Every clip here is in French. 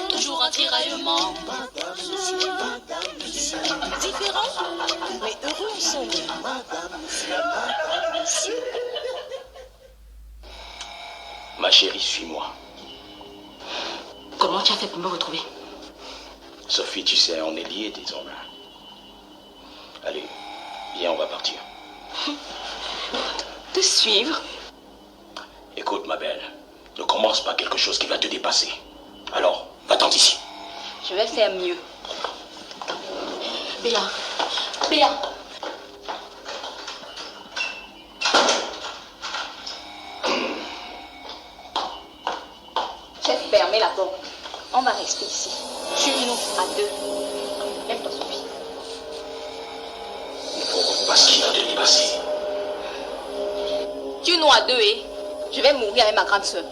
Toujours un tiraillement. Différent, mais heureux ensemble. Ma chérie, suis-moi. Comment tu as fait pour me retrouver? Sophie, tu sais, on est liés désormais. Allez, viens, on va partir. Te suivre? Écoute, ma belle, ne commence pas quelque chose qui va te dépasser. Alors, va-t'en d'ici. Je vais faire mieux. Béa, Béa. J'ai fermé la porte. On va rester ici. Tue-nous à deux. Lève-toi, Sophie. Ne provoque pas ce qui va te dépasser. Tue-nous à deux et je vais mourir avec ma grande sœur.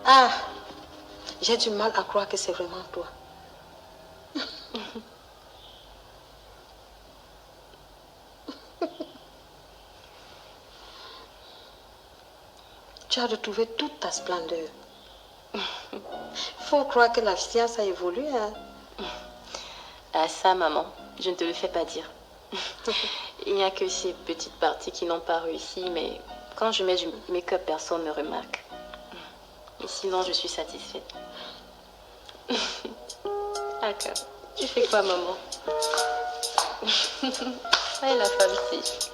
Ah, j'ai du mal à croire que c'est vraiment toi. Tu as retrouvé toute ta splendeur. Faut croire que la science a évolué, hein? Ah ça, maman, je ne te le fais pas dire. Il n'y a que ces petites parties qui n'ont pas réussi, mais quand je mets du make-up, personne ne me remarque. Et sinon, je suis satisfaite. D'accord. Tu fais quoi, maman? Ouais, la femme ici.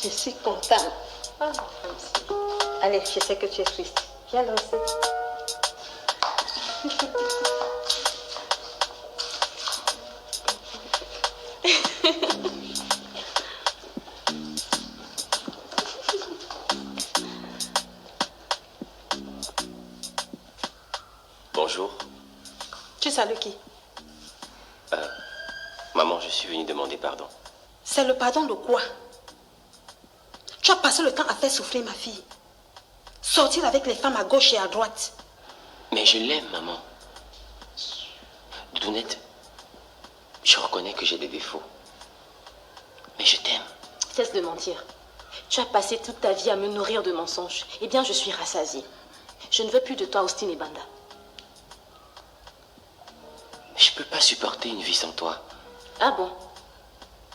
Je suis contente. Ah, la femme ici. Allez, je sais que tu es triste. Viens le rester. Bonjour. Tu salues qui? Maman, je suis venue demander pardon. C'est le pardon de quoi? Tu as passé le temps à faire souffrir ma fille. Sortir avec les femmes à gauche et à droite. Mais je l'aime, maman. Doudounnette, je reconnais que j'ai des défauts. Mais je t'aime. Cesse de mentir. Tu as passé toute ta vie à me nourrir de mensonges. Eh bien, je suis rassasiée. Je ne veux plus de toi, Austin et Banda. Je ne peux pas supporter une vie sans toi. Ah bon?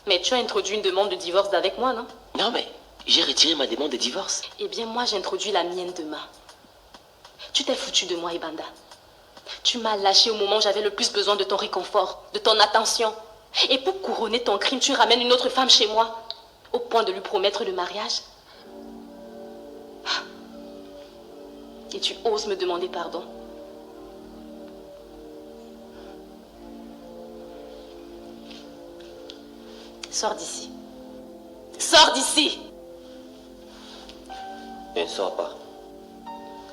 Mais tu as introduit une demande de divorce avec moi, non? Non, mais j'ai retiré ma demande de divorce. Eh bien, moi, j'ai introduit la mienne demain. Tu t'es foutu de moi, Ibanda. Tu m'as lâché au moment où j'avais le plus besoin de ton réconfort, de ton attention. Et pour couronner ton crime, tu ramènes une autre femme chez moi, au point de lui promettre le mariage. Et tu oses me demander pardon. Sors d'ici. Sors d'ici! Je ne sors pas.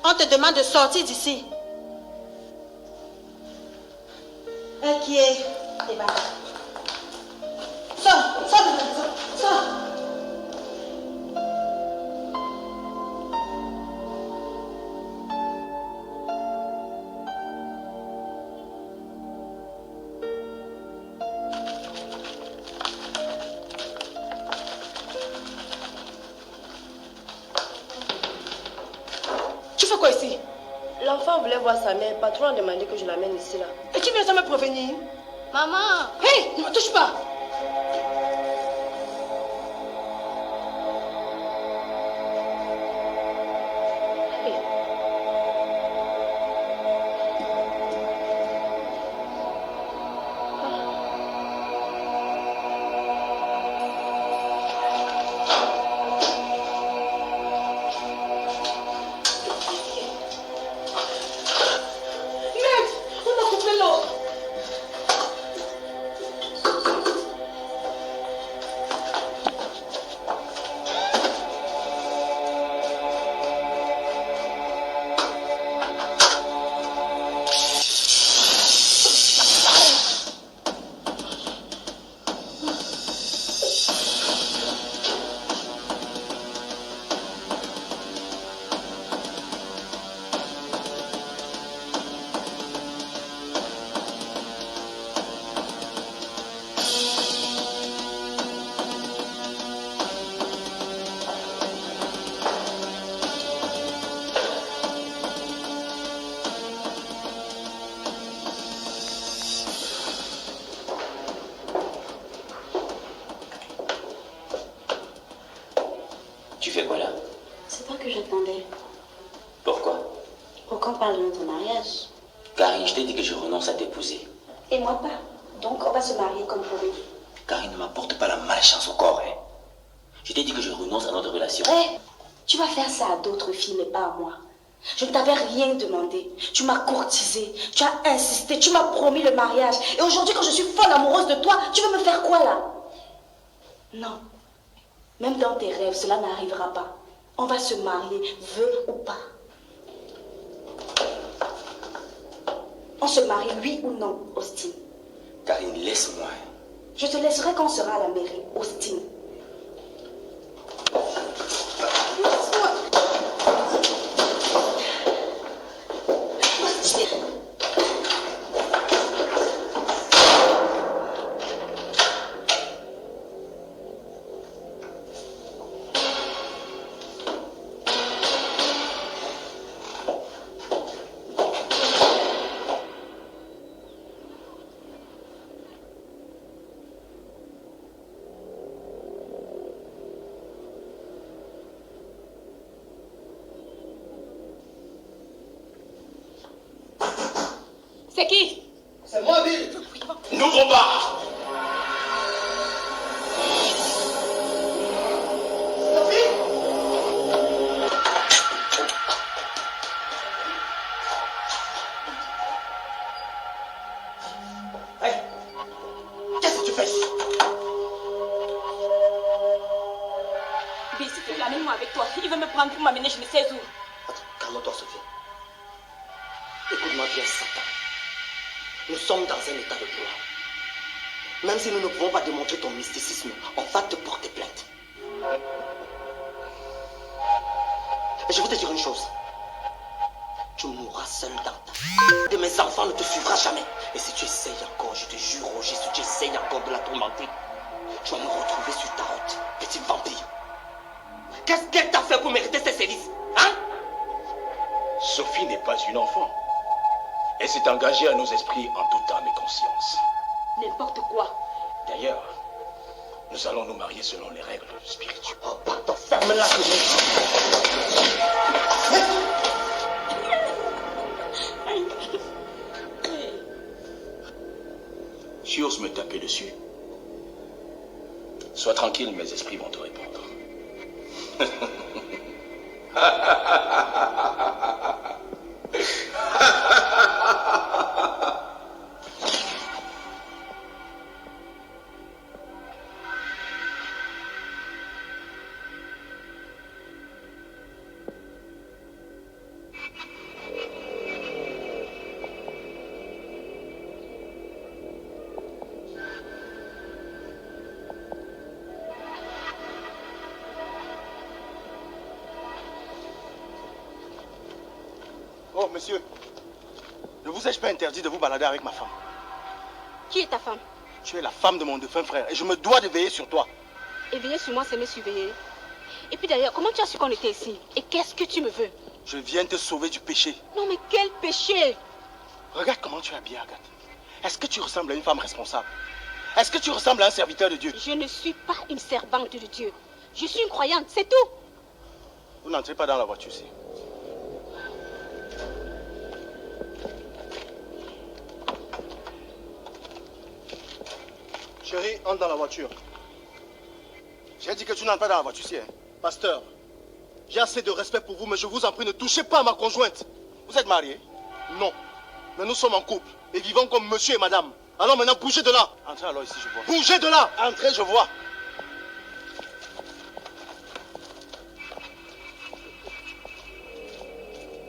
On te demande de sortir d'ici. Qui est? Eh ben. Sors de la maison. Sors. Tu fais quoi ici? L'enfant voulait voir sa mère. Le patron a demandé que je l'amène ici, là. Et qui vient ça me prévenir? Maman! Hé, ne me touche pas! Merde, on a coupé l'eau. toi que j'attendais. Pourquoi? Pour qu'on parle de notre mariage. Karine, je t'ai dit que je renonce à t'épouser. Et moi pas. Donc on va se marier comme promis. Karine, ne m'apporte pas la malchance au corps. Hein. Je t'ai dit que je renonce à notre relation. Hé, tu vas faire ça à d'autres filles, mais pas à moi. Je ne t'avais rien demandé. Tu m'as courtisé, tu as insisté, tu m'as promis le mariage. Et aujourd'hui, quand je suis folle amoureuse de toi, tu veux me faire quoi là? Non. Même dans tes rêves, cela n'arrivera pas. On va se marier, veux ou pas. On se marie, oui ou non, Austin? Karine, laisse-moi. Je te laisserai quand on sera à la mairie, Austin. C'est qui? C'est moi, Bill. N'ouvre pas. Hey, qu'est-ce que tu fais? Bill, s'il te plaît, amène-moi avec toi. Il veut me prendre pour m'amener je ne sais où. Attends, calme-toi, Sophie. Écoute-moi bien, Satan. Nous sommes dans un état de droit. Même si nous ne pouvons pas démontrer ton mysticisme, on va te porter plainte. Et je vais te dire une chose. Tu mourras seul dans ta vie. Et mes enfants ne te suivra jamais. Et si tu essayes encore, je te jure, Roger, si tu essayes encore de la tourmenter, tu vas me retrouver sur ta route, petit vampire. Qu'est-ce qu'elle t'a fait pour mériter ces sévices? Hein? Sophie n'est pas une enfant. Elle s'est engagée à nos esprits en toute âme et conscience. N'importe quoi. D'ailleurs, nous allons nous marier selon les règles spirituelles. Oh, pardon, ferme-la. Tu oses me taper dessus? Sois tranquille, mes esprits vont te répondre. Oh, monsieur, ne vous ai-je pas interdit de vous balader avec ma femme? Qui est ta femme? Tu es la femme de mon défunt frère et je me dois de veiller sur toi. Et veiller sur moi, c'est me surveiller. Et puis d'ailleurs, comment tu as su qu'on était ici? Et qu'est-ce que tu me veux? Je viens te sauver du péché. Non mais quel péché? Regarde comment tu es habillée, Agathe. Est-ce que tu ressembles à une femme responsable? Est-ce que tu ressembles à un serviteur de Dieu? Je ne suis pas une servante de Dieu. Je suis une croyante, c'est tout. Vous n'entrez pas dans la voiture, ici. Chérie, entre dans la voiture. J'ai dit que tu n'entres pas dans la voiture ici, hein. Pasteur, j'ai assez de respect pour vous, mais je vous en prie, ne touchez pas à ma conjointe. Vous êtes mariés? Non. Mais nous sommes en couple et vivons comme monsieur et madame. Alors maintenant, bougez de là. Entrez alors ici, je vois. Bougez de là. Entrez, je vois.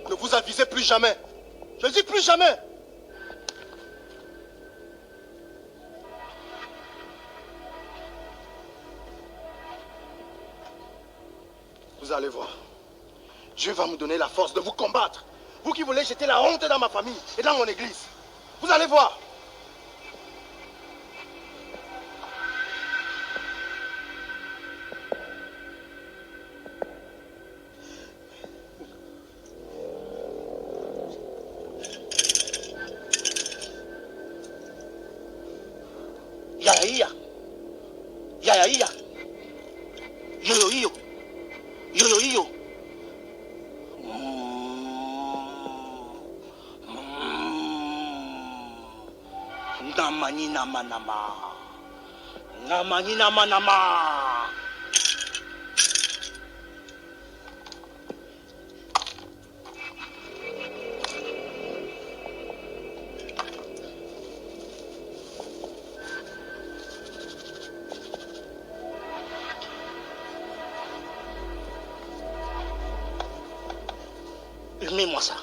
Ne vous avisez plus jamais. Je dis plus jamais. Vous allez voir. Dieu va me donner la force de vous combattre. Vous qui voulez jeter la honte dans ma famille et dans mon église. Vous allez voir. Yaya. Yaya. Yo yo yo. Yo yo yo. Namani nama nama. Namani nama nama. Mets-moi ça.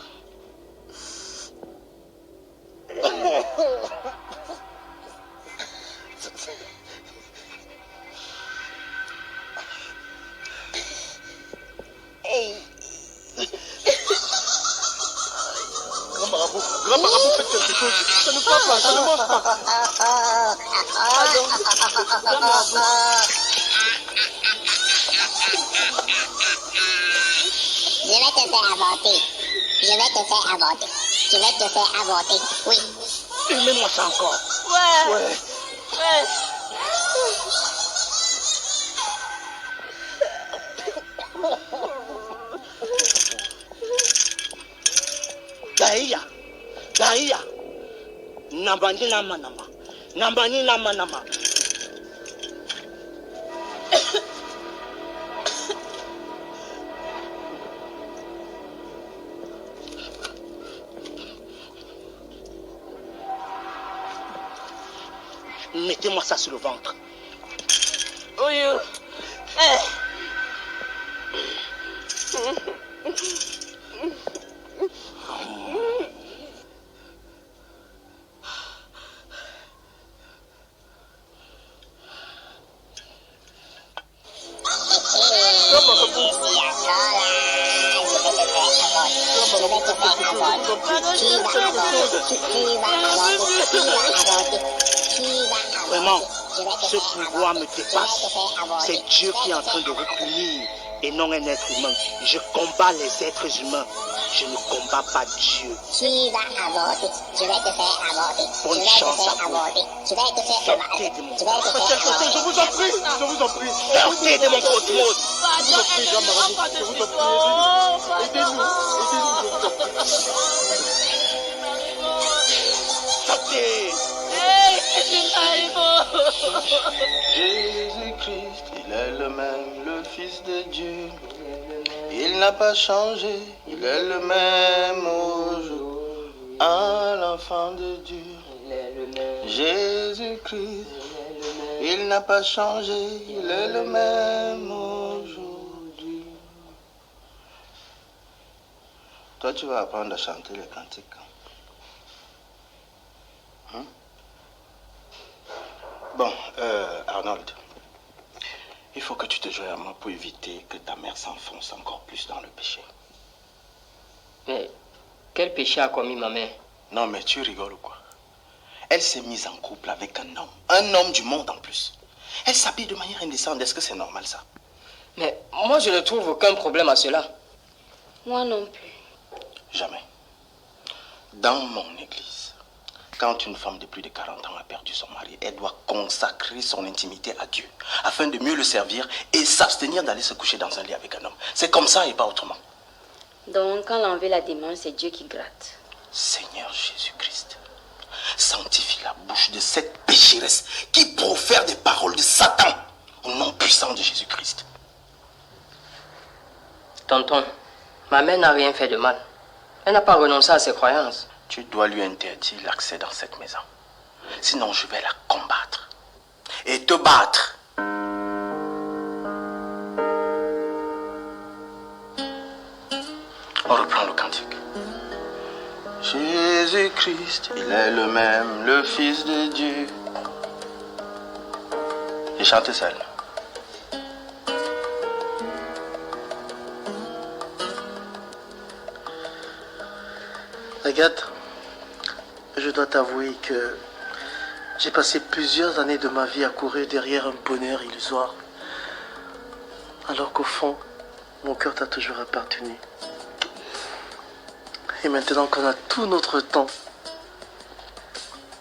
Grand marabout, faites quelque chose. Ça ne va pas, ça ne mange pas. Grand marabout. Je vais te faire avorter. Je vais te faire avorter. Je vais te faire avorter. Oui. Mets-moi ça encore. Ouais. Gaïa. Nambani nama nama. Nambani nama nama. Mettez-moi ça sur le ventre. Oui. Vraiment, ce pouvoir me dépasse. C'est Dieu qui est en train de recueillir et non un être humain. Je combats les êtres humains. Je ne combats pas Dieu. Tu vas avorter. Je vais te faire avorter. Bonne Je vais chance te à faire vous. avorter. Je vais te faire Sortez de mon Je vais te faire avorter. Je vous en prie, je vous en prie. Sortez de mon cosmos. Je vous en prie, grand marabout, je vous en prie, aidez-nous, je vous en prie. Sortez. Jésus-Christ, il est le même, le Fils de Dieu. Il n'a pas changé, il est le même aujourd'hui. Ah, l'enfant de Dieu. Jésus-Christ, il n'a pas changé, il est le même aujourd'hui. Toi, tu vas apprendre à chanter les cantiques. Hein? Bon, Arnold, il faut que tu te joignes à moi pour éviter que ta mère s'enfonce encore plus dans le péché. Mais quel péché a commis ma mère? Non, mais tu rigoles ou quoi? Elle s'est mise en couple avec un homme du monde en plus. Elle s'habille de manière indécente, est-ce que c'est normal ça? Mais moi, je ne trouve aucun problème à cela. Moi non plus. Jamais. Dans mon église, quand une femme de plus de 40 ans a perdu son mari, elle doit consacrer son intimité à Dieu, afin de mieux le servir et s'abstenir d'aller se coucher dans un lit avec un homme. C'est comme ça et pas autrement. Donc, quand l'enlever la démon, c'est Dieu qui gratte. Seigneur Jésus-Christ, sanctifie la bouche de cette pécheresse qui profère des paroles de Satan au nom puissant de Jésus-Christ. Tonton, ma mère n'a rien fait de mal. Elle n'a pas renoncé à ses croyances. Tu dois lui interdire l'accès dans cette maison. Sinon, je vais la combattre et te battre. On reprend le cantique. Jésus-Christ, il est le même, le Fils de Dieu. Et chantez seul. Agathe, je dois t'avouer que j'ai passé plusieurs années de ma vie à courir derrière un bonheur illusoire. Alors qu'au fond, mon cœur t'a toujours appartenu. Et maintenant qu'on a tout notre temps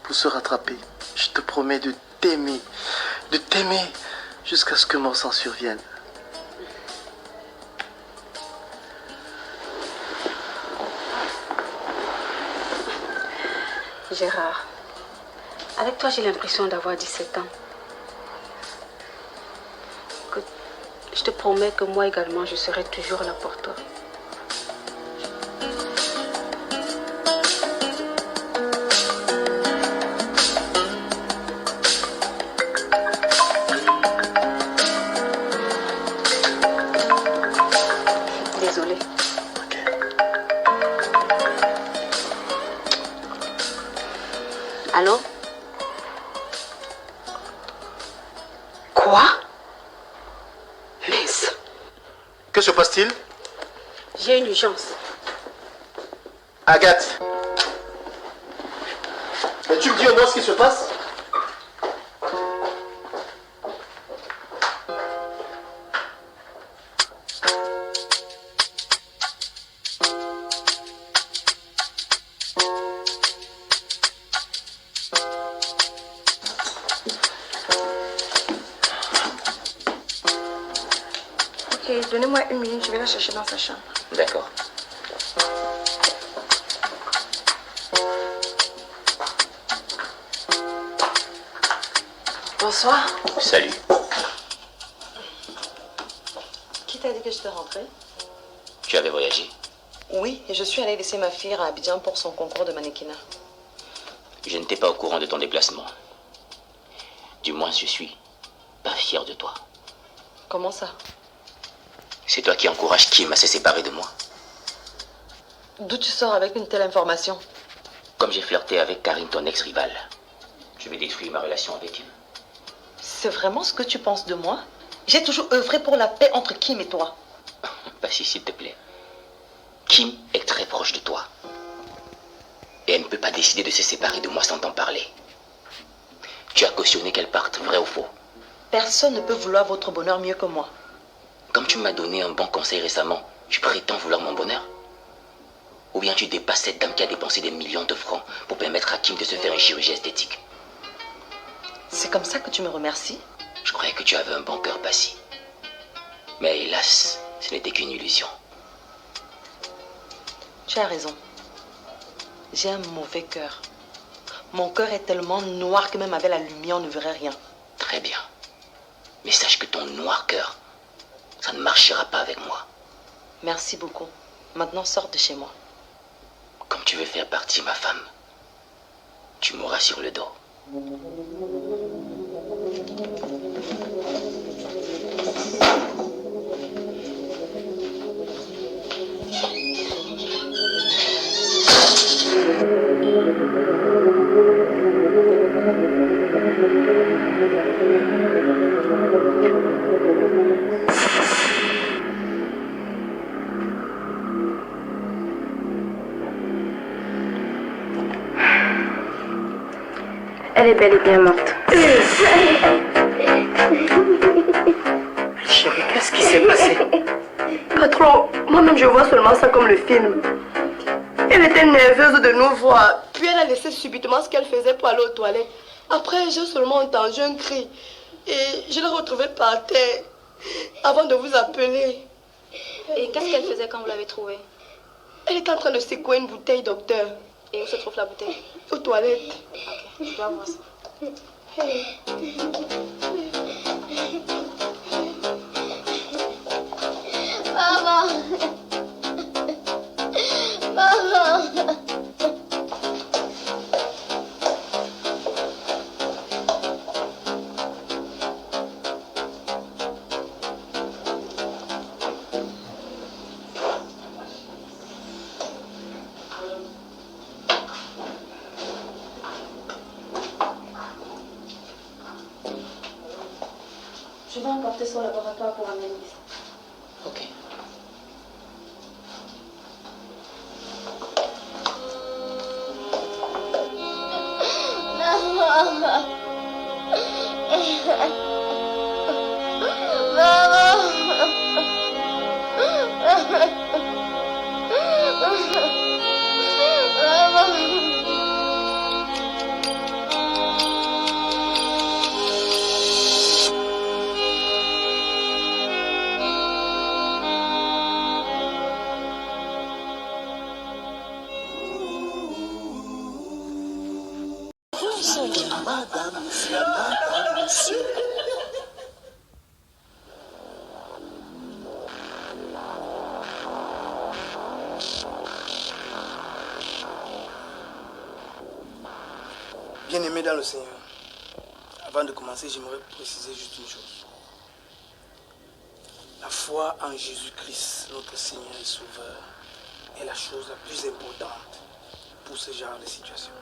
pour se rattraper, je te promets de t'aimer jusqu'à ce que mort s'en survienne. Gérard, avec toi, j'ai l'impression d'avoir 17 ans. Écoute, je te promets que moi également, je serai toujours là pour toi. Désolée. Allô? Quoi? Mince. Que se passe-t-il? J'ai une urgence. Agathe. Mais tu me dis au moins ce qui se passe? Ok, donnez-moi 1 minute, je vais la chercher dans sa chambre. D'accord. Bonsoir. Salut. Qui t'a dit que je te rentrais? Tu avais voyagé? Oui, et je suis allée laisser ma fille à Abidjan pour son concours de mannequinat. Je n'étais pas au courant de ton déplacement. Du moins, je suis pas fier de toi. Comment ça? C'est toi qui encourages Kim à se séparer de moi. D'où tu sors avec une telle information? Comme j'ai flirté avec Karine, ton ex-rivale, je vais détruire ma relation avec Kim. C'est vraiment ce que tu penses de moi? J'ai toujours œuvré pour la paix entre Kim et toi. Passy, s'il te plaît. Kim est très proche de toi. Et elle ne peut pas décider de se séparer de moi sans t'en parler. Tu as cautionné qu'elle parte, vrai ou faux? Personne ne peut vouloir votre bonheur mieux que moi. Comme tu m'as donné un bon conseil récemment, tu prétends vouloir mon bonheur? Ou bien tu dépasses cette dame qui a dépensé des millions de francs pour permettre à Kim de se faire une chirurgie esthétique? C'est comme ça que tu me remercies? Je croyais que tu avais un bon cœur, Passy. Mais hélas, ce n'était qu'une illusion. Tu as raison. J'ai un mauvais cœur. Mon cœur est tellement noir que même avec la lumière, on ne verrait rien. Très bien. Mais sache que ton noir cœur, ça ne marchera pas avec moi. Merci beaucoup. Maintenant, sors de chez moi. Comme tu veux faire partie ma femme, tu mourras sur le dos. Elle est bel et bien morte. Chérie, qu'est-ce qui s'est passé? Patron, moi-même je vois seulement ça comme le film. Elle était nerveuse de nous voir. Puis elle a laissé subitement ce qu'elle faisait pour aller aux toilettes. Après, j'ai seulement entendu un cri. Et je l'ai retrouvée par terre avant de vous appeler. Et qu'est-ce qu'elle faisait quand vous l'avez trouvée? Elle est en train de secouer une bouteille, docteur. Et où se trouve la bouteille? Aux toilettes. Ok, je dois voir ça. Maman. Maman. Je vais emporter son laboratoire pour analyse. Ok. Maman. Bien-aimé dans le Seigneur, avant de commencer, j'aimerais préciser juste une chose. La foi en Jésus-Christ, notre Seigneur et Sauveur, est la chose la plus importante pour ce genre de situation.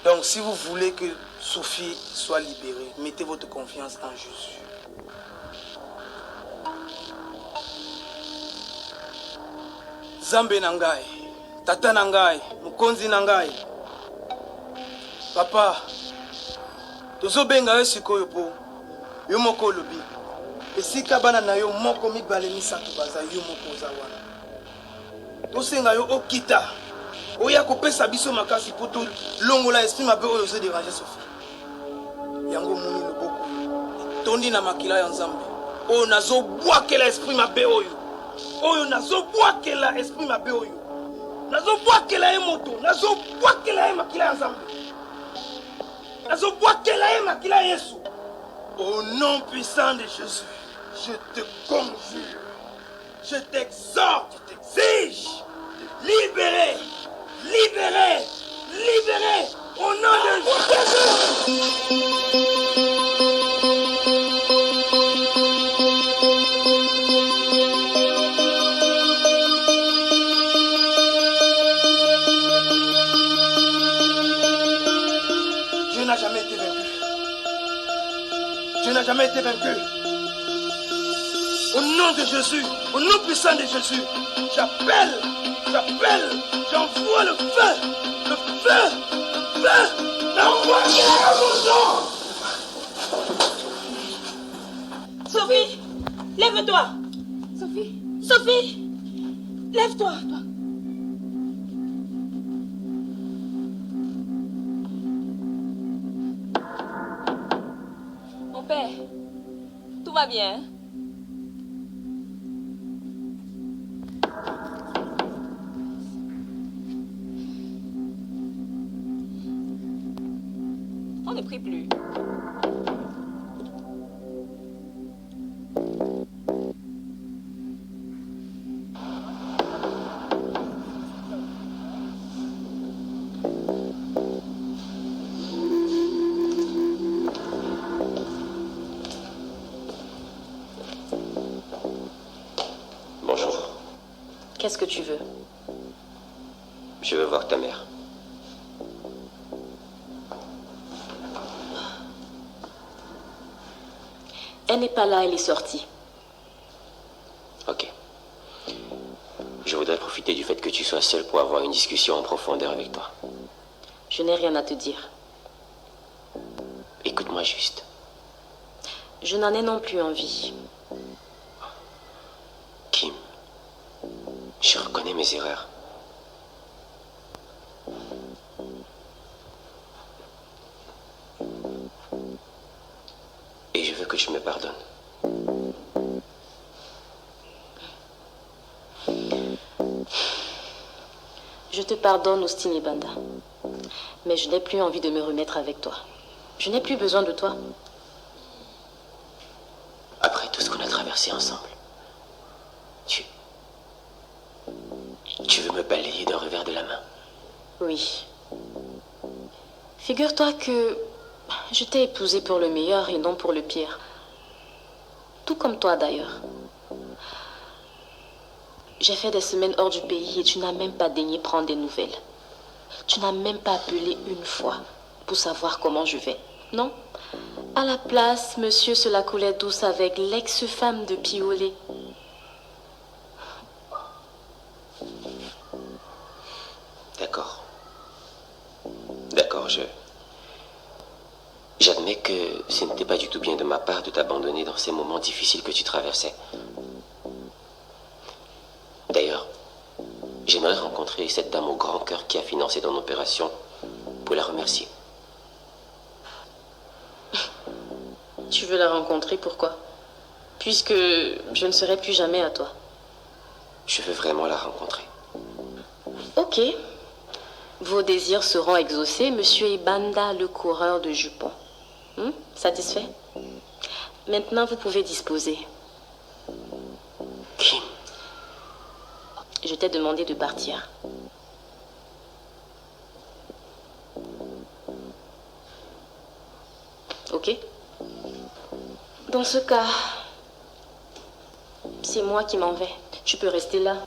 Donc, si vous voulez que Sophie soit libérée, mettez votre confiance en Jésus. Zambe nangai, tata nangai, mukonzi nangai. Papa, tozo benga yo sikoyo po, yo moko lobi. Esika bana na yo moko mibale misato baza yo moko oza wana. Tosenga yo okita. Oya kopesa biso makasi po to longola esprit mabe oyo se déranger Sophie. Yango moni loboko. Tondi na makila ya Nzambe. Oyo nazo bwakela esprit mabe oyo. Oyo nazo bwakela esprit mabe oyo. Nazo bwakela ye moto, nazo bwakela ye makila ya Nzambe. Nazo bwakela ye makila ya Yesu. Au nom puissant de Jésus, je te conjure, je t'exhorte, je t'exige de libérer, libérer, libérer au nom de Jésus. Dieu n'a jamais été vaincu. Dieu n'a jamais été vaincu. Au nom de Jésus, au nom puissant de Jésus, j'appelle, j'envoie le feu, le feu, le feu, l'envoie de Sophie, lève-toi. Sophie, Sophie, lève-toi. Mon père, tout va bien? On ne prie plus. Bonjour. Qu'est-ce que tu veux? Je veux voir ta mère. Elle n'est pas là, elle est sortie. Ok. Je voudrais profiter du fait que tu sois seule pour avoir une discussion en profondeur avec toi. Je n'ai rien à te dire. Écoute-moi juste. Je n'en ai non plus envie. Kim, je reconnais mes erreurs. Et je veux que tu me pardonnes. Je te pardonne, Austin et Banda. Mais je n'ai plus envie de me remettre avec toi. Je n'ai plus besoin de toi. Après tout ce qu'on a traversé ensemble, tu veux me balayer d'un revers de la main? Oui. Figure-toi que je t'ai épousé pour le meilleur et non pour le pire. Tout comme toi d'ailleurs. J'ai fait des semaines hors du pays et tu n'as même pas daigné prendre des nouvelles. Tu n'as même pas appelé une fois pour savoir comment je vais. Non? À la place, monsieur se la coulait douce avec l'ex-femme de Piolet. D'accord. D'accord, j'admets que ce n'était pas du tout bien de ma part de t'abandonner dans ces moments difficiles que tu traversais. D'ailleurs, j'aimerais rencontrer cette dame au grand cœur qui a financé ton opération pour la remercier. Tu veux la rencontrer, pourquoi? Puisque je ne serai plus jamais à toi. Je veux vraiment la rencontrer. Ok. Vos désirs seront exaucés, monsieur Ibanda, le coureur de jupons. Satisfait? Maintenant, vous pouvez disposer. Kim. Je t'ai demandé de partir. Dans ce cas, c'est moi qui m'en vais. Tu peux rester là.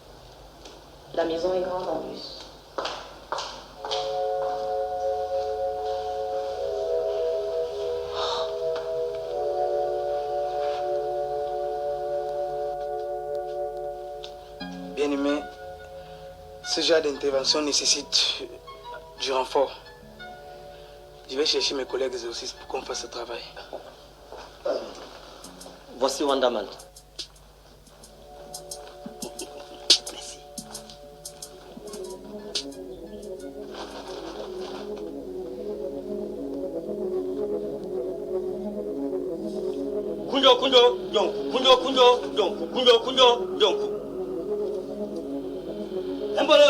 La maison est grande en plus. Bien-aimé, ce genre d'intervention nécessite du renfort. Je vais chercher mes collègues exorcistes pour qu'on fasse ce travail. Voici Wandaman. Kunjo, Jonku. Embolo.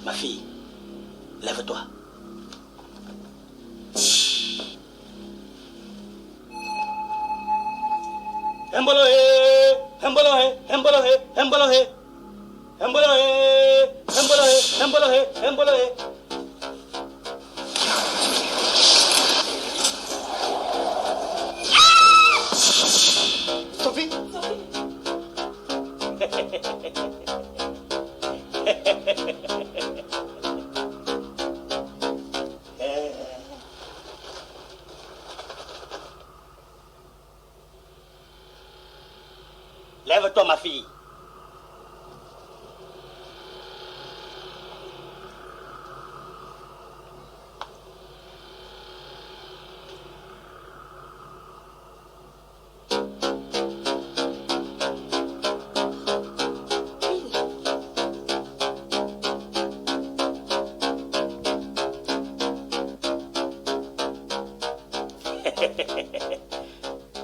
Ma fille, lève-toi. Sophie. Lève-toi, ma fille.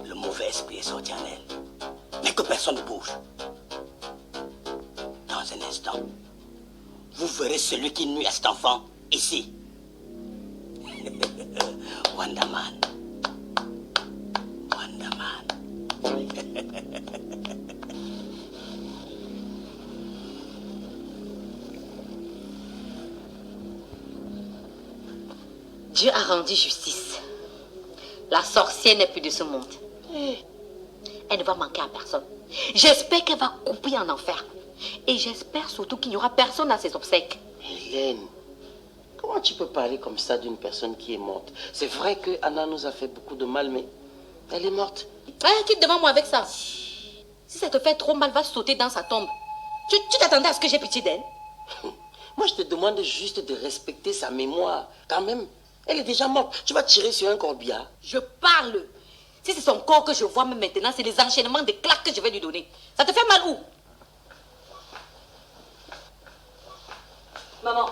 Le mauvais esprit est sorti en elle. Mais que personne ne bouge. Dans un instant, vous verrez celui qui nuit à cet enfant ici. Wandaman. Dieu a rendu justice. La sorcière n'est plus de ce monde. Elle ne va manquer à personne. J'espère qu'elle va couper en enfer. Et j'espère surtout qu'il n'y aura personne à ses obsèques. Hélène, comment tu peux parler comme ça d'une personne qui est morte? C'est vrai que Anna nous a fait beaucoup de mal, mais elle est morte. Quitte devant moi avec ça. Si ça te fait trop mal, va sauter dans sa tombe. Tu t'attendais à ce que j'ai pitié d'elle? Moi, je te demande juste de respecter sa mémoire. Quand même, elle est déjà morte. Tu vas tirer sur un corbillard. Je parle. Si c'est son corps que je vois même maintenant, c'est les enchaînements de claques que je vais lui donner. Ça te fait mal où? Maman,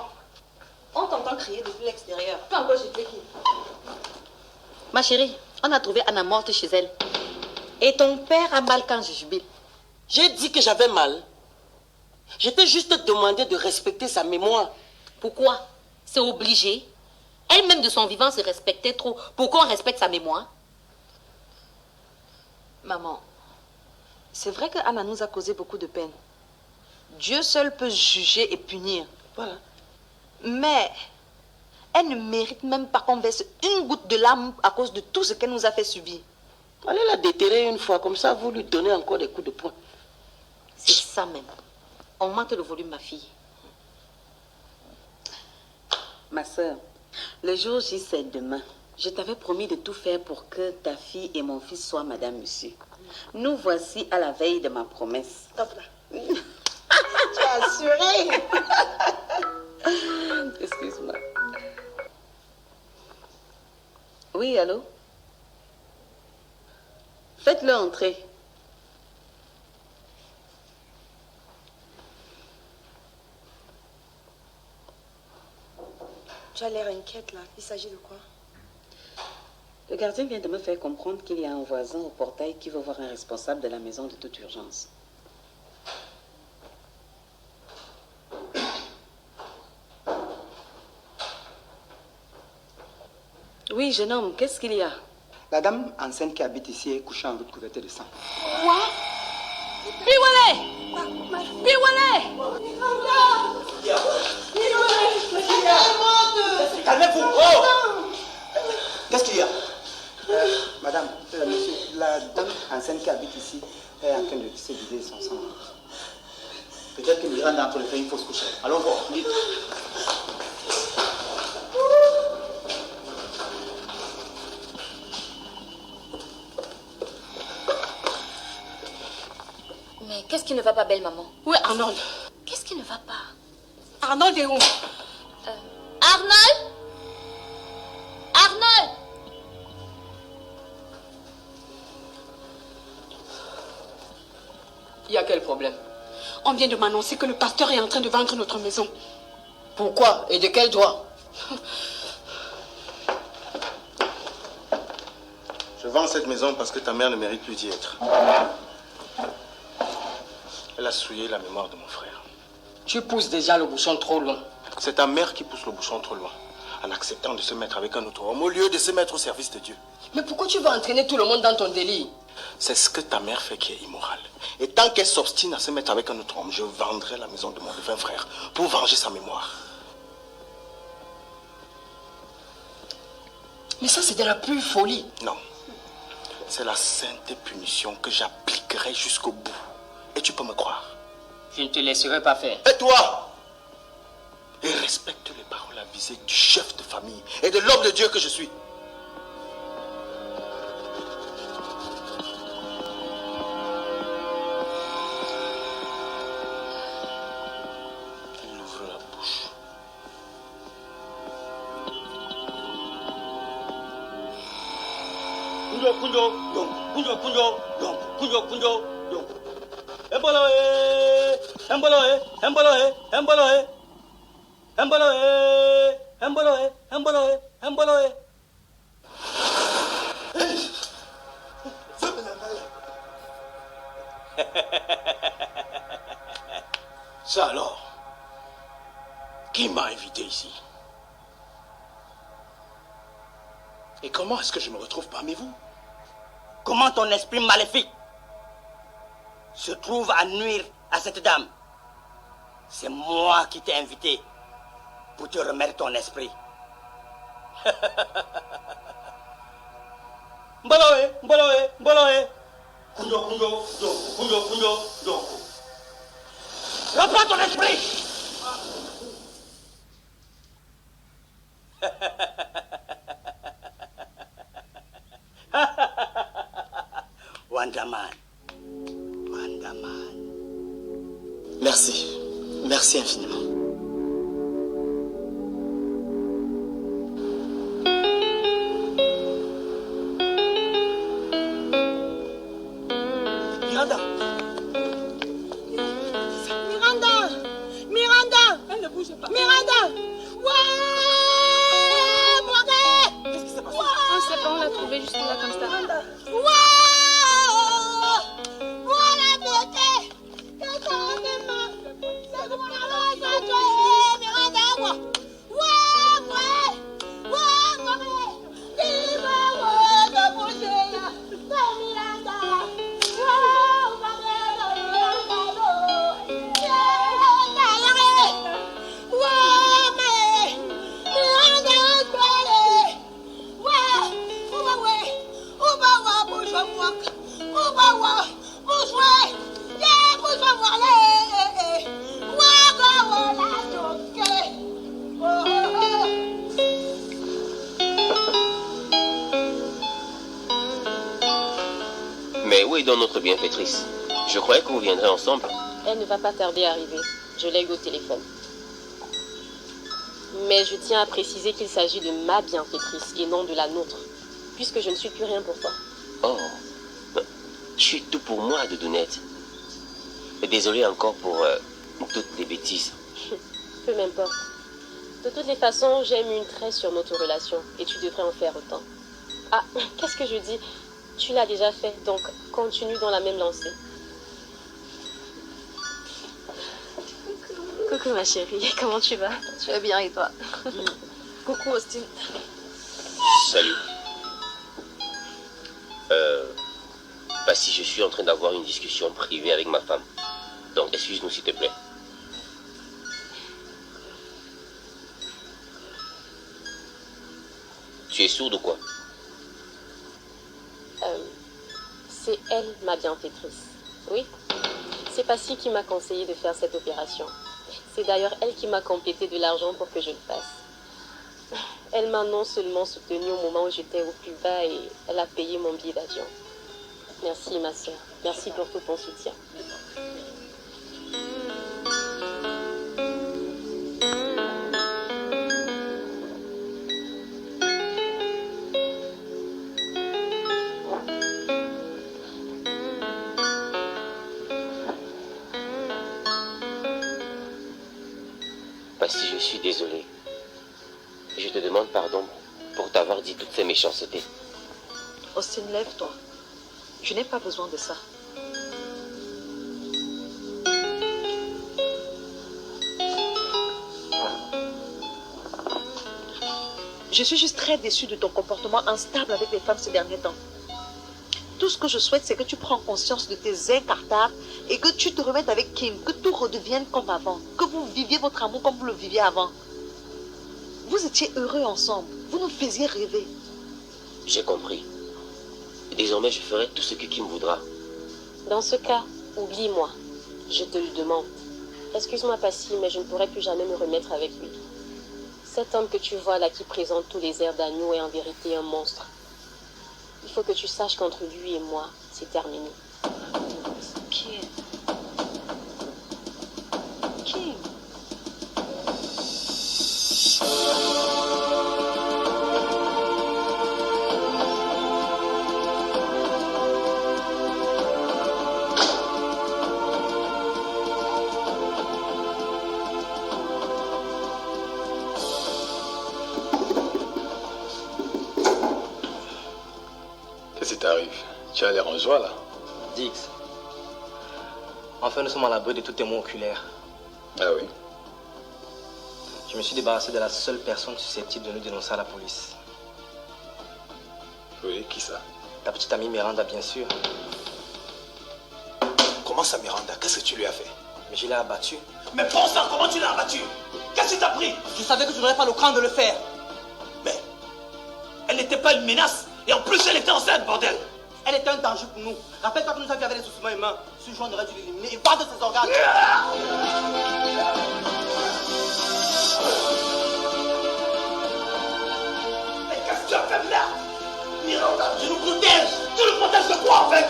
on t'entend crier depuis l'extérieur. Pas encore j'ai fait qui? Ma chérie, on a trouvé Anna morte chez elle. Et ton père a mal quand je jubile. J'ai dit que j'avais mal. Je t'ai juste demandé de respecter sa mémoire. Pourquoi? C'est obligé. Elle-même de son vivant se respectait trop. Pourquoi on respecte sa mémoire? Maman, c'est vrai que Anna nous a causé beaucoup de peine. Dieu seul peut juger et punir. Voilà. Mais elle ne mérite même pas qu'on verse une goutte de larmes à cause de tout ce qu'elle nous a fait subir. Allez la déterrer une fois, comme ça vous lui donnez encore des coups de poing. C'est ça même. Augmente le volume, ma fille. Ma soeur, le jour J, c'est demain. Je t'avais promis de tout faire pour que ta fille et mon fils soient madame, monsieur. Nous voici à la veille de ma promesse. Stop là. Tu as assuré. Excuse-moi. Oui, allô? Faites-le entrer. Tu as l'air inquiète là. Il s'agit de quoi? Le gardien vient de me faire comprendre qu'il y a un voisin au portail qui veut voir un responsable de la maison de toute urgence. Oui, jeune homme, qu'est-ce qu'il y a? La dame enceinte qui habite ici est couchée en route couverte de sang. Quoi? Biwale! Biwale! Calmez-vous. Oh! Qu'est-ce qu'il y a? Madame, monsieur, la dame enceinte qui habite ici est en train de se vider son sang. Peut-être que Miranda est en train de faire une fausse couche. Allons voir. Vite. Mais qu'est-ce qui ne va pas, belle maman? Où est Arnold? Qu'est-ce qui ne va pas? Arnold est où? Arnold? Arnold? Il y a quel problème? On vient de m'annoncer que le pasteur est en train de vendre notre maison. Pourquoi? Et de quel droit? Je vends cette maison parce que ta mère ne mérite plus d'y être. Elle a souillé la mémoire de mon frère. Tu pousses déjà le bouchon trop loin. C'est ta mère qui pousse le bouchon trop loin, en acceptant de se mettre avec un autre homme au lieu de se mettre au service de Dieu. Mais pourquoi tu vas entraîner tout le monde dans ton délire? C'est ce que ta mère fait qui est immoral. Et tant qu'elle s'obstine à se mettre avec un autre homme, je vendrai la maison de mon défunt frère pour venger sa mémoire. Mais ça, c'est de la pure folie. Non. C'est la sainte punition que j'appliquerai jusqu'au bout. Et tu peux me croire. Je ne te laisserai pas faire. Et toi? Et respecte les paroles avisées du chef de famille et de l'homme de Dieu que je suis. Il ouvre la bouche. Ça alors, qui m'a invité ici? Et comment est-ce que je me retrouve parmi vous? Comment ton esprit maléfique se trouve à nuire à cette dame? C'est moi qui t'ai invité pour te remettre ton esprit. Mboloé, mboloé, mboloé. Kunjo, kunjo, kunjo, kunjo, kunjo. Reprends ton esprit. Wandaman. Wandaman. Merci. Merci infiniment. Miranda. Miranda! Miranda! Elle ne bouge pas. Miranda! Ouais! Morgan! Qu'est-ce qui s'est passé? On ne sait pas, on l'a trouvé juste là comme ça. Voilà, beauté! Qu'est-ce qu'on demande? C'est de mon argent, ça, toi, Miranda! Mais où est donc notre bienfaitrice? Je croyais que vous viendrez ensemble. Elle ne va pas tarder à arriver. Je l'ai eu au téléphone. Mais je tiens à préciser qu'il s'agit de ma bienfaitrice et non de la nôtre, puisque je ne suis plus rien pour toi. Oh, je suis tout pour moi, Doudounette. Et désolé encore pour toutes les bêtises. Peu m'importe. De toutes les façons, j'ai mis une tresse sur notre relation et tu devrais en faire autant. Ah, qu'est-ce que je dis? Tu l'as déjà fait, donc continue dans la même lancée. Coucou ma chérie, comment tu vas? Tu vas bien et toi? Coucou Austin. Salut. Bah si je suis en train d'avoir une discussion privée avec ma femme. Donc excuse-nous s'il te plaît. Tu es sourde ou quoi? C'est elle, ma bienfaitrice. Oui. C'est Passy qui m'a conseillé de faire cette opération. C'est d'ailleurs elle qui m'a complété de l'argent pour que je le fasse. Elle m'a non seulement soutenue au moment où j'étais au plus bas et elle a payé mon billet d'avion. Merci ma soeur. Merci pour tout ton soutien. Passy, je suis désolé. Je te demande pardon pour t'avoir dit toutes ces méchancetés. Austin, lève-toi. Je n'ai pas besoin de ça. Je suis juste très déçue de ton comportement instable avec les femmes ces derniers temps. Tout ce que je souhaite, c'est que tu prends conscience de tes incartables et que tu te remettes avec Kim, que tout redevienne comme avant, que vous viviez votre amour comme vous le viviez avant. Vous étiez heureux ensemble, vous nous faisiez rêver. J'ai compris. Désormais, je ferai tout ce que Kim voudra. Dans ce cas, oublie-moi. Je te le demande. Excuse-moi, Passy, mais je ne pourrai plus jamais me remettre avec lui. Cet homme que tu vois là qui présente tous les airs d'agneau est en vérité un monstre. Il faut que tu saches qu'entre lui et moi, c'est terminé. Kim. Kim. Qu'est-ce qui t'arrive? Tu as l'air en joie là. Dix. Enfin, nous sommes à l'abri de tout témoin oculaire. Ah oui? Je me suis débarrassé de la seule personne susceptible de nous dénoncer à la police. Oui, qui ça? Ta petite amie Miranda, bien sûr. Comment ça, Miranda? Qu'est-ce que tu lui as fait? Mais je l'ai abattue. Mais bon sang, comment tu l'as abattue? Qu'est-ce qui t'a pris? Je savais que tu n'aurais pas le cran de le faire. Mais elle n'était pas une menace. Et en plus, elle était enceinte, bordel. Elle était un danger pour nous. Rappelle-toi que nous avions des ossements humains. Ce jour, on aurait dû l'éliminer et vendre ses organes. Mais qu'est-ce que tu as fait là? Miranda, tu nous protèges. Tu nous protèges de quoi, en fait?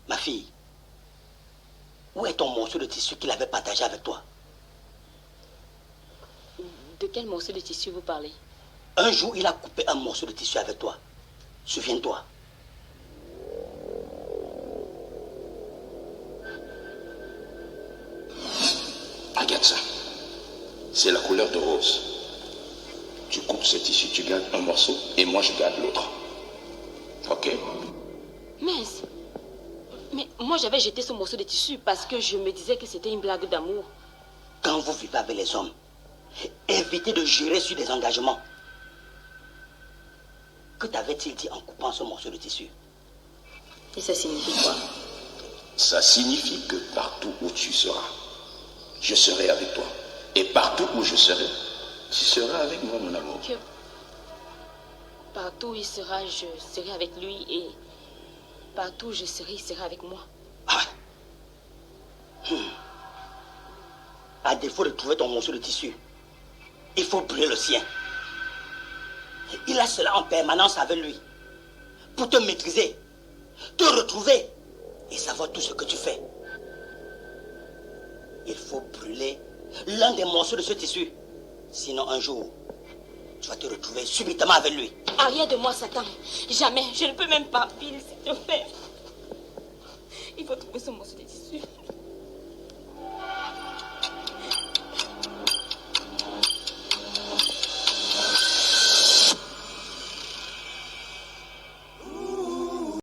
Ma fille, où est ton morceau de tissu qu'il avait partagé avec toi? De quel morceau de tissu vous parlez? Un jour, il a coupé un morceau de tissu avec toi. Souviens-toi. Regarde ça. C'est la couleur de rose. Tu coupes ce tissu, tu gardes un morceau et moi je garde l'autre. Ok? Mais moi j'avais jeté ce morceau de tissu parce que je me disais que c'était une blague d'amour. Quand vous vivez avec les hommes, évitez de jurer sur des engagements. Que t'avait-il dit en coupant ce morceau de tissu? Et ça signifie quoi? Ça signifie que partout où tu seras, je serai avec toi. Et partout où je serai, tu seras avec moi, mon amour. Que partout où il sera, je serai avec lui et partout où je serai, il sera avec moi. À défaut de trouver ton morceau de tissu, il faut brûler le sien. Il a cela en permanence avec lui. Pour te maîtriser, te retrouver et savoir tout ce que tu fais. Il faut brûler l'un des morceaux de ce tissu. Sinon un jour, tu vas te retrouver subitement avec lui. Arrière de moi, Satan. Jamais. Je ne peux même pas. Bill, s'il te plaît. Il faut trouver ce morceau de tissu.